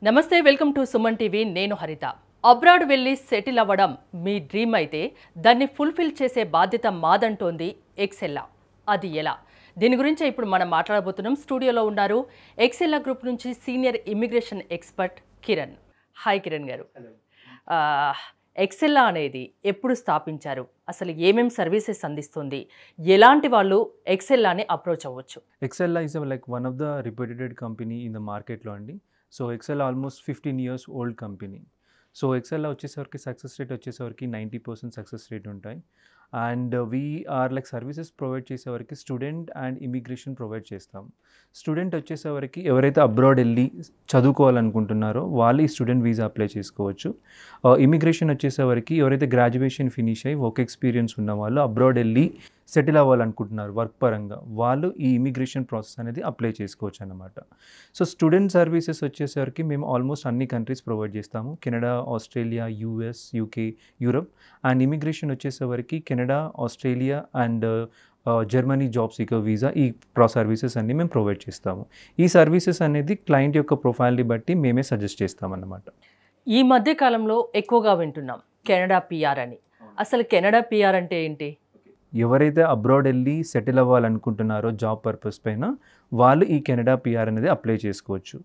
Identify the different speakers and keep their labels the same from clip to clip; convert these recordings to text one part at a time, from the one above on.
Speaker 1: నమస్తే welcome to Suman TV నేను హరిత అబ్రాడ్ వెళ్ళి సెటిల్ అవ్వడం మీ డ్రీమ్ అయితే దాన్ని ఫుల్ఫిల్ చేసే బాధ్యత మాదంటోంది ఎక్సెల్లా అది ఎలా దీని గురించి ఇప్పుడు మనం మాట్లాడబోతున్నాం స్టూడియోలో ఉన్నారు ఎక్సెల్లా గ్రూప్ నుంచి senior immigration expert Kiran hi Kiran గారు ఎక్సెల్లా అనేది ఎప్పుడు స్థాపించారు అసలు ఏమేం సర్వీసెస్ అందిస్తుంది ఎలాంటి వాళ్ళు ఎక్సెల్లాని అప్రోచ్ అవ్వచ్చు
Speaker 2: ఎక్సెల్లా is like one of the reputed company in the market లో అండి so Excel almost 15 years old company so Excel వచ్చేసరికి సక్సెస్ రేట్ వచ్చేసరికి 90% సక్సెస్ రేట్ ఉంటాయి and we're like services provide చేసేవరకు స్టూడెంట్ అండ్ ఇమిగ్రేషన్ ప్రొవైడ్ చేస్తాం student వచ్చేసరికి ఎవరైతే abroad వెళ్ళి చదువుకోవాలనుకుంటున్నారో వాళ్ళు ఈ స్టూడెంట్ వీసా అప్లై చేసుకోవచ్చు ఇమిగ్రేషన్ వచ్చేసరికి ఎవరైతే గ్రాడ్యుయేషన్ ఫినిష్ అయ్యి వర్క్ ఎక్స్పీరియన్స్ ఉన్న వాళ్ళు అబ్రాడ్ వెళ్ళి సెటిల్ అవ్వాలనుకుంటున్నారు వర్క్ పరంగా వాళ్ళు ఈ ఇమిగ్రేషన్ ప్రాసెస్ అనేది అప్లై చేసుకోవచ్చు అన్నమాట సో స్టూడెంట్ సర్వీసెస్ వచ్చేసరికి మేము ఆల్మోస్ట్ అన్ని కంట్రీస్ ప్రొవైడ్ చేస్తాము Canada Australia US UK Europe and immigration వచ్చేసరికి Canada Australia and Germany job seeker visa ఈ సర్వీసెస్ అన్ని మేము ప్రొవైడ్ చేస్తాము ఈ సర్వీసెస్ అనేది క్లయింట్ యొక్క ప్రొఫైల్ని బట్టి మేమే సజెస్ట్ చేస్తామన్నమాట
Speaker 1: ఈ మధ్య కాలంలో ఎక్కువగా వింటున్నాం కెనడా పిఆర్ అని అసలు కెనడా పిఆర్ అంటే ఏంటి
Speaker 2: ఎవరైతే అబ్రాడ్ వెళ్ళి సెటిల్ అవ్వాలనుకుంటున్నారో జాబ్ పర్పస్ పైన వాళ్ళు ఈ కెనడా పిఆర్ అనేది అప్లై చేసుకోవచ్చు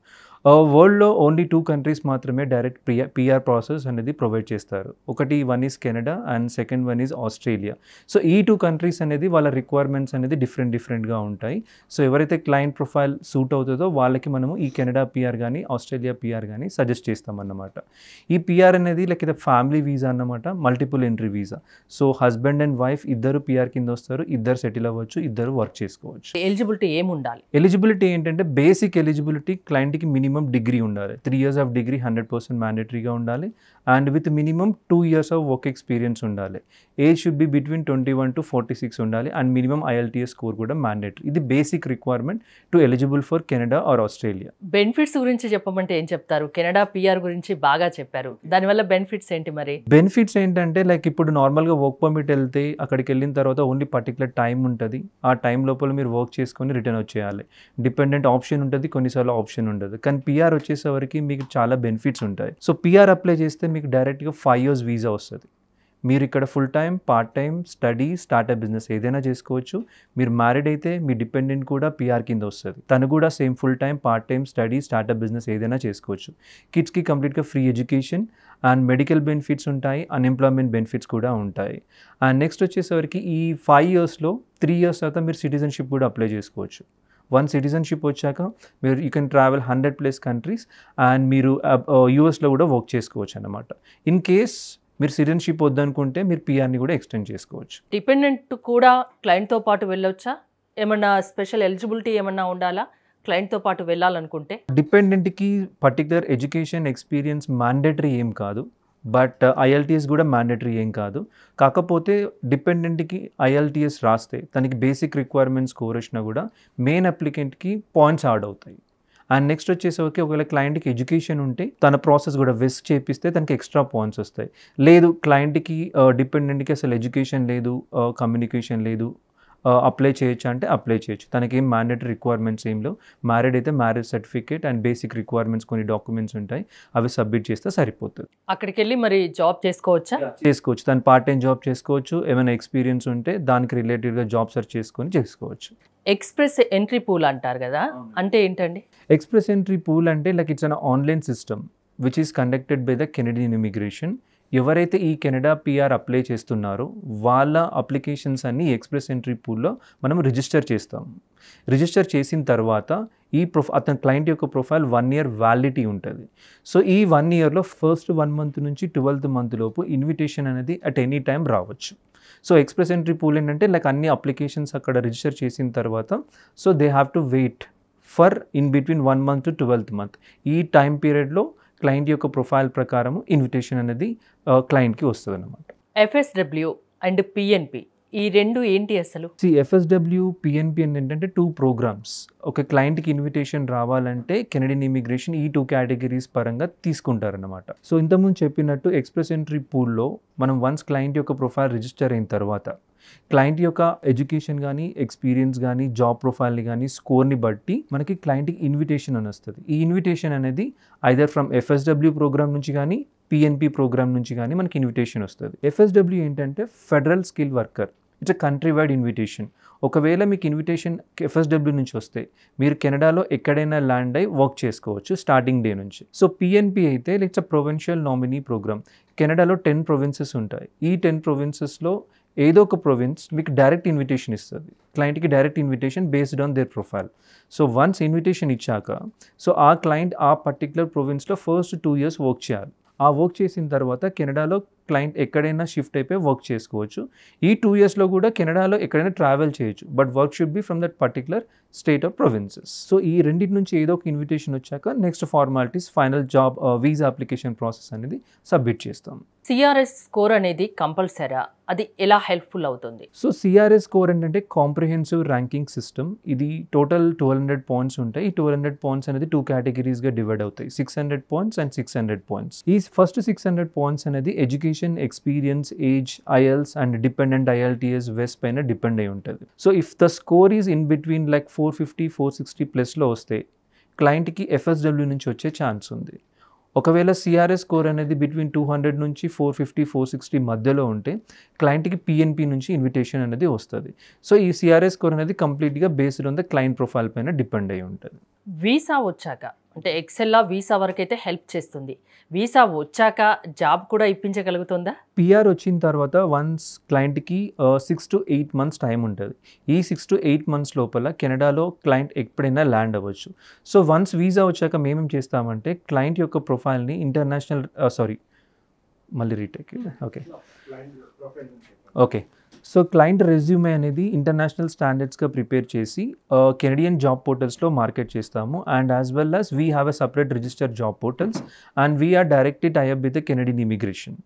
Speaker 2: వరల్డ్లో ఓన్లీ 2 కంట్రీస్ మాత్రమే డైరెక్ట్ పిఆర్ ప్రాసెస్ అనేది ప్రొవైడ్ చేస్తారు ఒకటి one is Canada and second one is Australia so ఈ 2 కంట్రీస్ అనేది వాళ్ళ రిక్వైర్మెంట్స్ అనేది డిఫరెంట్గా ఉంటాయి సో ఎవరైతే క్లయింట్ ప్రొఫైల్ సూట్ అవుతుందో వాళ్ళకి మనము ఈ కెనడా పిఆర్ కానీ ఆస్ట్రేలియా పిఆర్ కానీ సజెస్ట్ చేస్తామన్నమాట ఈ పిఆర్ అనేది లైక్ ఇది ఫ్యామిలీ వీసా అన్నమాట multiple entry visa so husband and wife ఇద్దరు పిఆర్ కింద వస్తారు ఇద్దరు సెటిల్ అవ్వచ్చు ఇద్దరు వర్క్ చేసుకోవచ్చు
Speaker 1: ఎలిజిబిలిటీ ఏమి ఉండాలి
Speaker 2: ఎలిజిబిలిటీ ఏంటంటే బేసిక్ ఎలిజిబిలిటీ క్లయింట్కి మినిమం డిగ్రీ ఉండాలి 3 years ఆఫ్ డిగ్రీ 100% మ్యాండేటరీగా ఉండాలి and with minimum 2 years of work experience ఉండాలి age should be between 21 to 46 ఉండాలి అండ్ మినిమం IELTS స్కోర్ కూడా మ్యాండేటరీ ఇది basic requirement to eligible for Canada or Australia
Speaker 1: benefits గురించి చెప్పమంటే ఏం చెప్తారు కెనడా పిఆర్ గురించి బాగా చెప్పారు దానివల్ల బెనిఫిట్స్ ఏంటి మరి
Speaker 2: బెనిఫిట్స్ ఏంటంటే లైక్ ఇప్పుడు నార్మల్గా వర్క్ పర్మిట్ వెళ్తే అక్కడికి వెళ్ళిన తర్వాత ఓన్లీ పర్టికులర్ టైం ఉంటుంది ఆ టైం లోపల మీరు వర్క్ చేసుకొని రిటర్న్ వచ్చేయాలి డిపెండెంట్ ఆప్షన్ ఉంటుంది కొన్నిసార్లు ఆప్షన్ ఉండదు కానీ పిఆర్ వచ్చేసరికి మీకు చాలా బెనిఫిట్స్ ఉంటాయి సో పిఆర్ అప్లై చేస్తే మీకు డైరెక్ట్గా 5 years వీసా వస్తుంది మీరు ఇక్కడ full time part time study startup business ఏదైనా చేసుకోవచ్చు మీరు మ్యారీడ్ అయితే మీ డిపెండెంట్ కూడా పిఆర్ కింద వస్తుంది తను కూడా same full time part time study startup business ఏదైనా చేసుకోవచ్చు కిడ్స్కి కంప్లీట్గా free education and medical benefits ఉంటాయి అన్ఎంప్లాయ్మెంట్ బెనిఫిట్స్ కూడా ఉంటాయి అండ్ నెక్స్ట్ వచ్చేసరికి ఈ 5 yearsలో 3 years తర్వాత మీరు సిటిజన్షిప్ కూడా అప్లై చేసుకోవచ్చు వన్ సిటిజన్షిప్ వచ్చాక మీరు you can travel 100+ countries and మీరు యూఎస్లో కూడా వర్క్ చేసుకోవచ్చు అన్నమాట ఇన్ కేస్ మీరు సిటిజన్షిప్ వద్దనుకుంటే మీరు పిఆర్ని కూడా ఎక్స్టెండ్ చేసుకోవచ్చు
Speaker 1: డిపెండెంట్ కూడా క్లయింట్తో పాటు వెళ్ళొచ్చా ఏమన్నా స్పెషల్ ఎలిజిబిలిటీ ఏమన్నా ఉండాలా క్లయింట్తో పాటు వెళ్ళాలనుకుంటే
Speaker 2: డిపెండెంట్కి పర్టికులర్ ఎడ్యుకేషన్ ఎక్స్పీరియన్స్ మ్యాండేటరీ ఏం కాదు బట్ IELTS కూడా మ్యాండేటరీ ఏం కాదు కాకపోతే డిపెండెంట్కి IELTS రాస్తే తనకి బేసిక్ రిక్వైర్మెంట్స్ స్కోర్ వచ్చినా కూడా మెయిన్ అప్లికెంట్కి పాయింట్స్ యాడ్ అవుతాయి అండ్ నెక్స్ట్ వచ్చేసరికి ఒకవేళ క్లయింట్కి ఎడ్యుకేషన్ ఉంటే తన ప్రాసెస్ కూడా వెస్ట్ చేపిస్తే తనకి ఎక్స్ట్రా పాయింట్స్ వస్తాయి లేదు క్లయింట్కి డిపెండెంట్కి అసలు ఎడ్యుకేషన్ లేదు కమ్యూనికేషన్ లేదు అప్లై చేయొచ్చు అంటే అప్లై చేయొచ్చు తనకి ఏం మ్యాండేటరీ రిక్వైర్మెంట్స్ ఏం లేవు మ్యారీడ్ అయితే marriage certificate and basic requirements కొన్ని డాక్యుమెంట్స్ ఉంటాయి అవి సబ్మిట్ చేస్తే సరిపోతుంది
Speaker 1: అక్కడికి వెళ్ళి మరి జాబ్ చేసుకోవచ్చా
Speaker 2: చేసుకోవచ్చు తను పార్ట్ టైం జాబ్ చేసుకోవచ్చు ఏమైనా ఎక్స్పీరియన్స్ ఉంటే దానికి రిలేటెడ్గా జాబ్ సెర్చ్ చేసుకొని చేసుకోవచ్చు
Speaker 1: ఎక్స్ప్రెస్ ఎంట్రీ పూల్ అంటారు కదా అంటే ఏంటండి
Speaker 2: ఎక్స్ప్రెస్ ఎంట్రీ పూల్ అంటే like it's an online system which is conducted by the Canadian immigration ఎవరైతే ఈ కెనడా పిఆర్ అప్లై చేస్తున్నారో వాళ్ళ అప్లికేషన్స్ అన్ని ఎక్స్ప్రెస్ ఎంట్రీ పూల్లో మనం రిజిస్టర్ చేస్తాం రిజిస్టర్ చేసిన తర్వాత అతని క్లయింట్ యొక్క ప్రొఫైల్ 1 year వ్యాలిడిటీ ఉంటుంది సో ఈ 1 yearలో ఫస్ట్ 1 month నుంచి 12th month లోపు ఇన్విటేషన్ అనేది అట్ ఎనీ టైం రావచ్చు సో ఎక్స్ప్రెస్ ఎంట్రీ పూల్ ఏంటంటే లైక్ అన్ని అప్లికేషన్స్ అక్కడ రిజిస్టర్ చేసిన తర్వాత so they have to wait for in between 1 month to 12th month ఈ టైం పీరియడ్లో క్లయింట్ యొక్క ప్రొఫైల్ ప్రకారం ఇన్విటేషన్ అనేది క్లయింట్కి వస్తుంది అన్నమాట
Speaker 1: FSW అండ్ PNP ఈ రెండు ఏంటి అసలు
Speaker 2: FSW PNP ఏంటంటే 2 programs ఒక క్లయింట్కి ఇన్విటేషన్ రావాలంటే కెనడియన్ ఇమిగ్రేషన్ ఈ 2 categories పరంగా తీసుకుంటారన్నమాట సో ఇంతకుముందు చెప్పినట్టు ఎక్స్ప్రెస్ ఎంట్రీ పూల్లో మనం వన్స్ క్లయింట్ యొక్క ప్రొఫైల్ రిజిస్టర్ అయిన తర్వాత క్లయింట్ యొక్క ఎడ్యుకేషన్ కానీ, ఎక్స్పీరియన్స్ కానీ, జాబ్ ప్రొఫైల్ని కానీ, స్కోర్ని బట్టి మనకి క్లయింట్కి ఇన్విటేషన్ అని వస్తుంది. ఈ ఇన్విటేషన్ అనేది ఐదర్ ఫ్రమ్ FSW ప్రోగ్రామ్ నుంచి కానీ, PNP ప్రోగ్రామ్ నుంచి కానీ మనకి ఇన్విటేషన్ వస్తుంది. FSW ఏంటంటే federal skill worker. It's a country wide invitation. ఒకవేళ మీకు ఇన్విటేషన్ FSW నుంచి వస్తే మీరు కెనడాలో ఎక్కడైనా ల్యాండ్ అయి వర్క్ చేసుకోవచ్చు స్టార్టింగ్ డే నుంచి. సో PNP అయితే it's a provincial nominee programme. కెనడాలో 10 ప్రొవిన్సెస్ ఉంటాయి. ఈ 10 ప్రొవిన్సెస్లో ఏదో ఒక ప్రొవిన్స్ మీకు డైరెక్ట్ ఇన్విటేషన్ ఇస్తుంది. క్లయింట్కి direct invitation based on their profile. So once invitation ఇచ్చాక సో ఆ క్లయింట్ ఆ పర్టికులర్ ప్రొవిన్స్లో ఫస్ట్ 2 years వర్క్ చేయాలి. ఆ వర్క్ చేసిన తర్వాత కెనడాలో క్లయింట్ ఎక్కడైనా షిఫ్ట్ అయిపోయి వర్క్ చేసుకోవచ్చు. ఈ 2 yearsలో కూడా కెనడాలో ఎక్కడైనా ట్రావెల్ చేయొచ్చు. But work should be from that particular state of provinces. So ఈ రెండింటి నుంచి ఏదో ఒక ఇన్విటేషన్ వచ్చాక next formalities final job visa application process అనేది సబ్మిట్ చేస్తాం.
Speaker 1: CRS స్కోర్ అనేది కంపల్సరా? అది ఎలా హెల్ప్ఫుల్ అవుతుంది?
Speaker 2: సో CRS స్కోర్ ఏంటంటే కాంప్రిహెన్సివ్ ర్యాంకింగ్ సిస్టమ్. ఇది టోటల్ 1200 పాయింట్స్ ఉంటాయి. ఈ 1200 పాయింట్స్ అనేది 2 కేటగిరీస్గా డివైడ్ అవుతాయి, 600 పాయింట్స్ అండ్ 600 పాయింట్స్. ఈ ఫస్ట్ 600 పాయింట్స్ అనేది education, experience, age, IELTS and dependent IELTS west పైన డిపెండ్ అయి ఉంటుంది. So if the score is in between like 450, 460 ప్లస్లో వస్తే క్లయింట్కి FSW నుంచి వచ్చే ఛాన్స్ ఉంది. ఒకవేళ CRS స్కోర్ అనేది బిట్వీన్ 200 నుంచి 450, 460 మధ్యలో ఉంటే క్లయింట్కి PNP నుంచి ఇన్విటేషన్ అనేది వస్తుంది. సో ఈ CRS స్కోర్ అనేది కంప్లీట్గా based on the client profile పైన డిపెండ్ అయి ఉంటుంది.
Speaker 1: వీసా వచ్చాక అంటే ఎక్సెల్లా వీసా వరకు అయితే హెల్ప్ చేస్తుంది. వీసా వచ్చాక జాబ్ కూడా ఇప్పించగలుగుతుందా?
Speaker 2: PR వచ్చిన తర్వాత వన్స్ క్లయింట్కి 6 to 8 months టైం ఉంటుంది. ఈ 6 to 8 months లోపల కెనడాలో క్లయింట్ ఎప్పుడైనా ల్యాండ్ అవ్వచ్చు. సో వన్స్ వీసా వచ్చాక మేమేం చేస్తామంటే క్లయింట్ యొక్క ప్రొఫైల్ని international okay so client resume అనేది ఇంటర్నేషనల్ స్టాండర్డ్స్గా ప్రిపేర్ చేసి కెనడియన్ జాబ్ పోర్టల్స్లో మార్కెట్ చేస్తాము. And as well as we have a separate registered job portals and we're directly tie up with the Canadian immigration.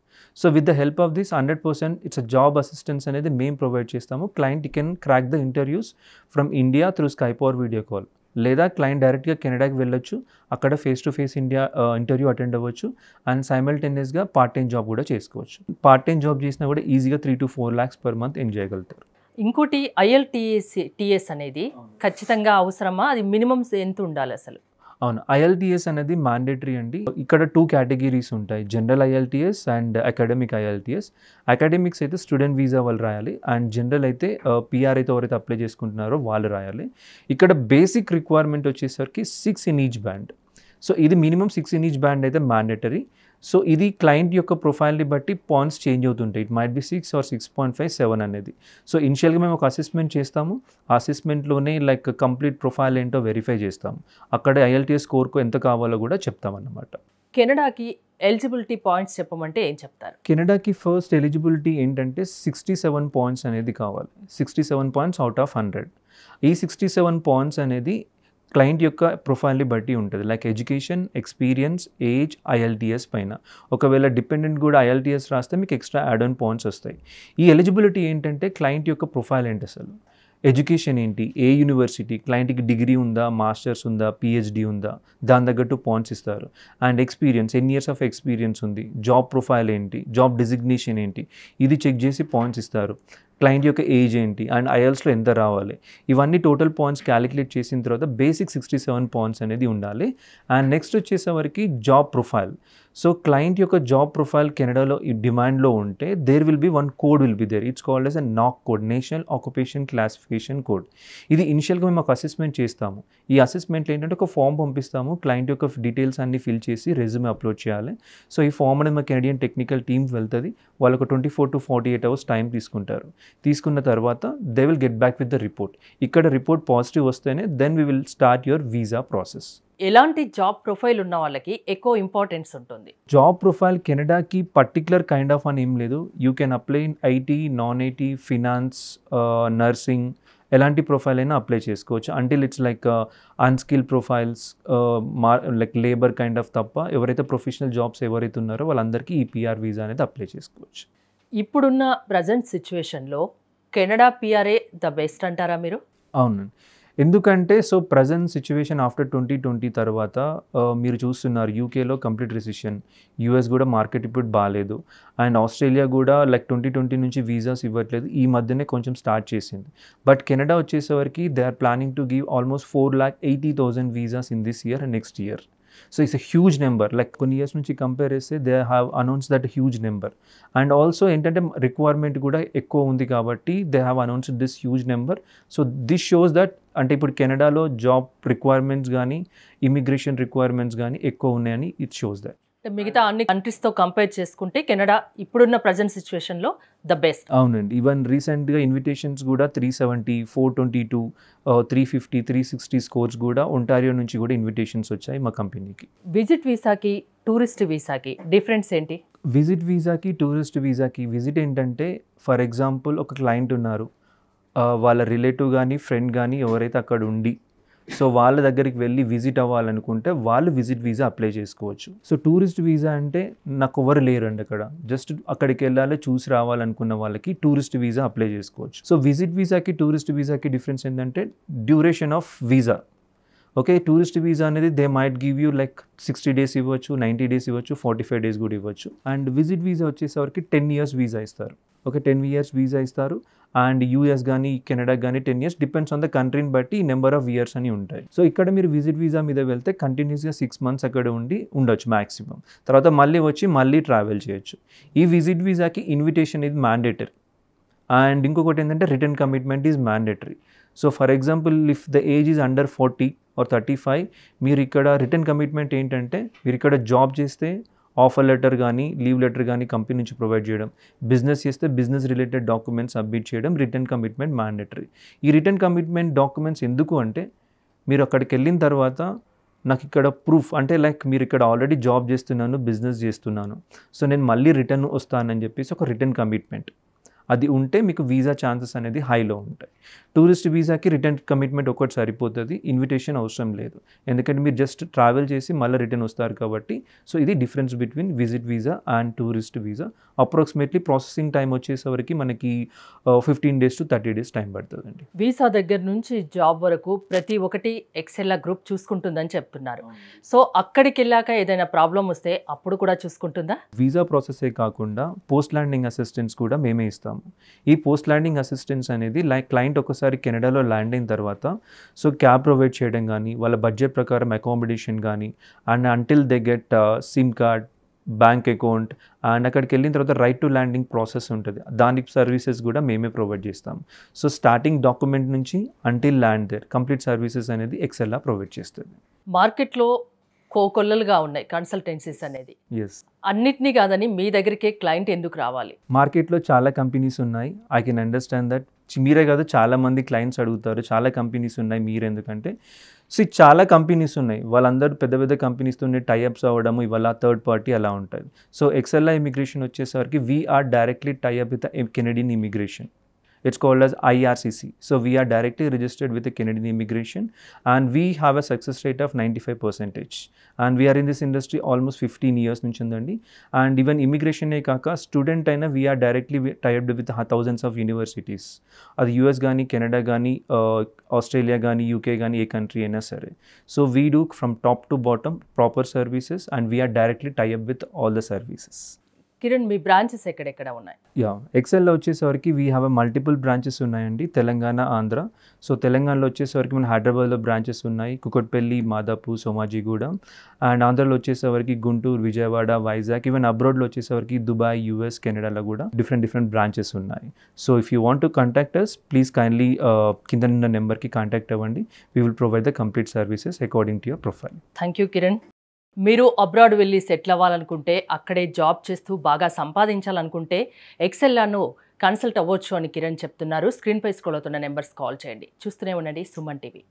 Speaker 2: So with the help of this 100% it's a job assistance అనేది మేము provide చేస్తాము. Client can crack the interviews from India through Skype or video call. లేదా client డైరెక్ట్గా కెనడాకి వెళ్ళొచ్చు, అక్కడ face to face interview attend అవ్వచ్చు and సైమల్టేనియస్గా part time job కూడా చేసుకోవచ్చు. పార్ట్ టైం జాబ్ చేసినా కూడా ఈజీగా 3 to 4 lakhs per month earn చేయగలుగుతారు.
Speaker 1: ఇంకోటి IELTS అనేది ఖచ్చితంగా అవసరమా? అది మినిమం ఎంత ఉండాలి అసలు?
Speaker 2: అవును, IELTS అనేది మ్యాండేటరీ అండి. ఇక్కడ 2 కేటగిరీస్ ఉంటాయి, general IELTS and academic IELTS. Academics అయితే స్టూడెంట్ వీసా వాళ్ళు రాయాలి అండ్ జనరల్ అయితే PR అయితే ఎవరైతే అప్లై చేసుకుంటున్నారో వాళ్ళు రాయాలి. ఇక్కడ బేసిక్ రిక్వైర్మెంట్ వచ్చేసరికి 6 in each band. సో ఇది మినిమం 6 in each band అయితే మ్యాండేటరీ. సో ఇది క్లయింట్ యొక్క ప్రొఫైల్ని బట్టి పాయింట్స్ చేంజ్ అవుతుంటాయి. ఇట్ మైట్ బి 6 or 6.5, 7 అనేది. సో ఇనిషియల్గా మేము ఒక అసెస్మెంట్ చేస్తాము. ఆ అసెస్మెంట్లోనే లైక్ కంప్లీట్ ప్రొఫైల్ ఏంటో వెరిఫై చేస్తాము. అక్కడ IELTS స్కోర్కు ఎంత కావాలో కూడా చెప్తామన్నమాట.
Speaker 1: కెనడాకి ఎలిజిబిలిటీ పాయింట్స్ చెప్పమంటే ఏం చెప్తారు?
Speaker 2: కెనడాకి ఫస్ట్ ఎలిజిబిలిటీ ఏంటంటే 67 పాయింట్స్ అనేది కావాలి. 67 పాయింట్స్ అవుట్ ఆఫ్ 100. ఈ 67 పాయింట్స్ అనేది క్లయింట్ యొక్క ప్రొఫైల్ని బట్టి ఉంటుంది. Like education, experience, age, IELTS పైన. ఒకవేళ డిపెండెంట్ కూడా IELTS రాస్తే మీకు ఎక్స్ట్రా యాడ్ ఆన్ పాయింట్స్ వస్తాయి. ఈ ఎలిజిబిలిటీ ఏంటంటే క్లయింట్ యొక్క ప్రొఫైల్ ఏంటి, అసలు ఎడ్యుకేషన్ ఏంటి, ఏ యూనివర్సిటీ, క్లయింట్కి డిగ్రీ ఉందా, మాస్టర్స్ ఉందా, PhD ఉందా, దాని తగ్గట్టు పాయింట్స్ ఇస్తారు. అండ్ ఎక్స్పీరియన్స్, ఎన్ని ఇయర్స్ ఆఫ్ ఎక్స్పీరియన్స్ ఉంది, జాబ్ ప్రొఫైల్ ఏంటి, జాబ్ డిజిగ్నేషన్ ఏంటి, ఇది చెక్ చేసి పాయింట్స్ ఇస్తారు. క్లయింట్ యొక్క ఏజ్ ఏంటి అండ్ IELTSలో ఎంత రావాలి, ఇవన్నీ టోటల్ పాయింట్స్ క్యాలిక్యులేట్ చేసిన తర్వాత బేసిక్ 67 పాయింట్స్ అనేది ఉండాలి. అండ్ నెక్స్ట్ వచ్చేసరికి జాబ్ ప్రొఫైల్. సో క్లయింట్ యొక్క జాబ్ ప్రొఫైల్ కెనడాలో ఈ డిమాండ్లో ఉంటే there will be 1 code will be there. It's called as a NOC code, national occupation classification code. ఇది ఇనిషియల్గా మేము ఒక అసెస్మెంట్ చేస్తాము. ఈ అసెస్మెంట్లో ఏంటంటే ఒక ఫామ్ పంపిస్తాము. క్లయింట్ యొక్క డీటెయిల్స్ అన్ని ఫిల్ చేసి రెజ్యూమే అప్లోడ్ చేయాలి. సో ఈ ఫామ్ అనేది మా కెనడియన్ టెక్నికల్ టీమ్ వెళ్తుంది. వాళ్ళకు 24 to 48 hours టైం తీసుకుంటారు. తీసుకున్న తర్వాత they will get back with the report. ఇక్కడ రిపోర్ట్ పాజిటివ్ వస్తేనే then we will start your visa process.
Speaker 1: ఎలాంటి జాబ్ ప్రొఫైల్ ఉన్న వాళ్ళకి ఎక్కువ ఇంపార్టెన్స్ ఉంటుంది?
Speaker 2: జాబ్ ప్రొఫైల్ కెనడాకి పర్టికులర్ కైండ్ ఆఫ్ అని ఏం లేదు. You can apply in IT, non-IT, finance, nursing, ఎలాంటి ప్రొఫైల్ అయినా అప్లై చేసుకోవచ్చు. Until it's like unskilled profiles, like labour kind of తప్ప ఎవరైతే ప్రొఫెషనల్ జాబ్స్ ఎవరైతే ఉన్నారో వాళ్ళందరికీ ఈ PR వీసా అనేది అప్లై చేసుకోవచ్చు.
Speaker 1: ఇప్పుడున్న ప్రజెంట్ సిచ్యువేషన్లో కెనడా PRA ద బెస్ట్ అంటారా మీరు?
Speaker 2: అవునండి, ఎందుకంటే సో ప్రజెంట్ సిచ్యువేషన్ ఆఫ్టర్ 2020 తర్వాత మీరు చూస్తున్నారు యూకేలో కంప్లీట్ రిసెషన్, యూఎస్ కూడా మార్కెట్ ఇప్పుడు బాగాలేదు, అండ్ ఆస్ట్రేలియా కూడా లైక్ 2020 నుంచి వీసాస్ ఇవ్వట్లేదు, ఈ మధ్యనే కొంచెం స్టార్ట్ చేసింది. బట్ కెనడా వచ్చేసరికి they are planning to give almost 4,80,000 visas in this year and next year. So it's a huge number. Like కొన్ని ఇయర్స్ నుంచి కంపేర్ చేస్తే they have announce that huge number. And also ఏంటంటే requirement కూడా ఎక్కువ ఉంది కాబట్టి they have announced this huge number. So this shows that అంటే ఇప్పుడు కెనడాలో జాబ్ రిక్వైర్మెంట్స్ కానీ ఇమిగ్రేషన్ రిక్వైర్మెంట్స్ కానీ ఎక్కువ ఉన్నాయని ఇట్ షోస్ దట్.
Speaker 1: మిగతా అన్ని కంట్రీస్తో కంపేర్ చేసుకుంటే కెనడా ఇప్పుడున్న ప్రజెంట్ సిచ్యువేషన్లో ద బెస్ట్.
Speaker 2: అవునండి. ఈవెన్ రీసెంట్గా ఇన్విటేషన్స్ కూడా 370, 422, 350, 360 స్కోర్స్ కూడా ఒంటారియో నుంచి కూడా ఇన్విటేషన్స్ వచ్చాయి మా కంపెనీకి.
Speaker 1: విజిట్ వీసాకి టూరిస్ట్ వీసాకి డిఫరెన్స్ ఏంటి?
Speaker 2: విజిట్ వీసాకి టూరిస్ట్ వీసాకి విజిట్ ఏంటంటే ఫర్ ఎగ్జాంపుల్ ఒక క్లయింట్ ఉన్నారు, వాళ్ళ రిలేటివ్ కానీ ఫ్రెండ్ కానీ ఎవరైతే అక్కడ ఉండి సో వాళ్ళ దగ్గరికి వెళ్ళి విజిట్ అవ్వాలనుకుంటే వాళ్ళు విజిట్ వీసా అప్లై చేసుకోవచ్చు. సో టూరిస్ట్ వీసా అంటే నాకు ఎవరు లేరండి అక్కడ, జస్ట్ అక్కడికి వెళ్ళాలి చూసి రావాలనుకున్న వాళ్ళకి టూరిస్ట్ వీసా అప్లై చేసుకోవచ్చు. సో విజిట్ వీసాకి టూరిస్ట్ వీసాకి డిఫరెన్స్ ఏంటంటే duration of visa. Okay, tourist visa అనేది they might give you like 60 days ఇవ్వచ్చు, 90 days ఇవ్వచ్చు, 45 days కూడా ఇవ్వచ్చు. అండ్ విజిట్ వీసా వచ్చేసరికి 10 years వీసా ఇస్తారు. ఓకే, 10 years వీసా ఇస్తారు. అండ్ యూఎస్ కానీ కెనడా కానీ 10 years, డిపెండ్స్ ఆన్ ద కంట్రీని బట్టి నెంబర్ ఆఫ్ ఇయర్స్ అని ఉంటాయి. సో ఇక్కడ మీరు విజిట్ వీసా మీద వెళ్తే కంటిన్యూస్గా 6 months అక్కడ ఉండి ఉండొచ్చు మ్యాక్సిమం, తర్వాత మళ్ళీ వచ్చి మళ్ళీ ట్రావెల్ చేయొచ్చు. ఈ విజిట్ వీసాకి ఇన్విటేషన్ ఇది మ్యాండేటరీ. అండ్ ఇంకొకటి ఏంటంటే return commitment is mandatory. So for example if the age is under 40 or 35, మీరు ఇక్కడ రిటర్న్ కమిట్మెంట్ ఏంటంటే మీరు ఇక్కడ జాబ్ చేస్తే ఆఫర్ లెటర్ కానీ లీవ్ లెటర్ కానీ కంపెనీ నుంచి ప్రొవైడ్ చేయడం, బిజినెస్ చేస్తే బిజినెస్ రిలేటెడ్ డాక్యుమెంట్స్ సబ్మిట్ చేయడం రిటర్న్ కమిట్మెంట్ మ్యాండేటరీ. ఈ రిటర్న్ కమిట్మెంట్ డాక్యుమెంట్స్ ఎందుకు అంటే మీరు అక్కడికి వెళ్ళిన తర్వాత నాకు ఇక్కడ ప్రూఫ్ అంటే లైక్ మీరు ఇక్కడ ఆల్రెడీ జాబ్ చేస్తున్నాను, బిజినెస్ చేస్తున్నాను, సో నేను మళ్ళీ రిటర్న్ వస్తానని చెప్పేసి ఒక రిటర్న్ కమిట్మెంట్ అది ఉంటే మీకు వీసా ఛాన్సెస్ అనేది హైలో ఉంటాయి. టూరిస్ట్ వీసాకి రిటర్న్ కమిట్మెంట్ ఒకటి సరిపోతుంది, ఇన్విటేషన్ అవసరం లేదు, ఎందుకంటే మీరు జస్ట్ ట్రావెల్ చేసి మళ్ళీ రిటర్న్ వస్తారు కాబట్టి. సో ఇది difference between visit visa and tourist visa. Approximately processing time వచ్చేసరికి మనకి 15 days to 30 days టైం పడుతుందండి.
Speaker 1: వీసా దగ్గర నుంచి జాబ్ వరకు ప్రతి ఒక్కటి ఎక్సెల్లా గ్రూప్ చూసుకుంటుందని చెప్తున్నారు. సో అక్కడికి వెళ్ళాక ఏదైనా ప్రాబ్లం వస్తే అప్పుడు కూడా చూసుకుంటుందా?
Speaker 2: వీసా ప్రాసెసే కాకుండా పోస్ట్ ల్యాండింగ్ అసిస్టెన్స్ కూడా మేమే ఇస్తాము. ఈ పోస్ట్ ల్యాండింగ్ అసిస్టెన్స్ అనేది లైక్ క్లయింట్ ఒకసారి కెనడాలో ల్యాండ్ అయిన తర్వాత సో క్యాబ్ ప్రొవైడ్ చేయడం కానీ వాళ్ళ బడ్జెట్ ప్రకారం అకామిడేషన్ కానీ and until they get SIM card, bank account, and అక్కడికి వెళ్ళిన తర్వాత రైట్ టు ల్యాండింగ్ ప్రాసెస్ ఉంటుంది, దానికి సర్వీసెస్ కూడా మేమే ప్రొవైడ్ చేస్తాము. సో స్టార్టింగ్ డాక్యుమెంట్ నుంచి until land there complete services అనేది ఎక్సెల్లా ప్రొవైడ్ చేస్తుంది.
Speaker 1: మార్కెట్లో కోకొల్లలుగా ఉన్నాయి కన్సల్టెన్సీస్ అనేది.
Speaker 2: ఎస్,
Speaker 1: అన్నిటినీ కాదని మీ దగ్గరికే క్లయింట్ ఎందుకు రావాలి?
Speaker 2: మార్కెట్లో చాలా కంపెనీస్ ఉన్నాయి, ఐ కెన్ అండర్స్టాండ్ దట్. మీరే కాదు చాలా మంది క్లయింట్స్ అడుగుతారు చాలా కంపెనీస్ ఉన్నాయి మీరు ఎందుకంటే, సో చాలా కంపెనీస్ ఉన్నాయి, వాళ్ళందరూ పెద్ద పెద్ద కంపెనీస్తో టైఅప్స్ అవ్వడము ఇవాళ థర్డ్ పార్టీ అలా ఉంటుంది. సో ఎక్సెల్లా ఇమిగ్రేషన్ వచ్చేసరికి we're directly tie up with Canadian immigration. It's called as IRCC. So we are directly registered with the Canadian immigration and we have a success rate of 95%. And we are in this industry almost 15 years నుంచి ఉందండి. And even immigration ఏ కాక student అయినా we are directly tied with thousands of universities. అది US కానీ Canada కానీ Australia కానీ UK కానీ ఏ country అయినా సరే. So we do from top to bottom proper services and we are directly tied up with all the services.
Speaker 1: Kiran, me branches ఎక్కడెక్కడ ఉన్నాయి?
Speaker 2: Yeah, ఎక్సెల్లో వచ్చేసరికి వీ హ్యావ్ మల్టిపుల్ బ్రాంచెస్ ఉన్నాయండి, తెలంగాణ, ఆంధ్ర. సో తెలంగాణలో వచ్చేసరికి మన హైదరాబాద్లో బ్రాంచెస్ ఉన్నాయి, కుకట్పల్లి, మాదాపూర్, సోమాజిగూడ. అండ్ ఆంధ్రలో వచ్చేసరికి గుంటూరు, విజయవాడ, వైజాగ్. ఈవెన్ అబ్రాడ్లో వచ్చేసరికి దుబాయ్, యూఎస్, కెనడాలో కూడా డిఫరెంట్ బ్రాంచెస్ ఉన్నాయి. So if you want to contact us please kindly కింద ఉన్న నెంబర్కి కాంటాక్ట్ అవ్వండి. We will provide the complete services according to your profile.
Speaker 1: Thank you Kiran. మీరు అబ్రాడ్ వెళ్ళి సెటిల్ అవ్వాలనుకుంటే, అక్కడే జాబ్ చేస్తూ బాగా సంపాదించాలనుకుంటే ఎక్సెల్లాను కన్సల్ట్ అవ్వచ్చు అని కిరణ్ చెప్తున్నారు. స్క్రీన్పై స్క్రోల్ అవుతున్న నెంబర్స్ కాల్ చేయండి. చూస్తూనే ఉండండి సుమన్ టీవీ.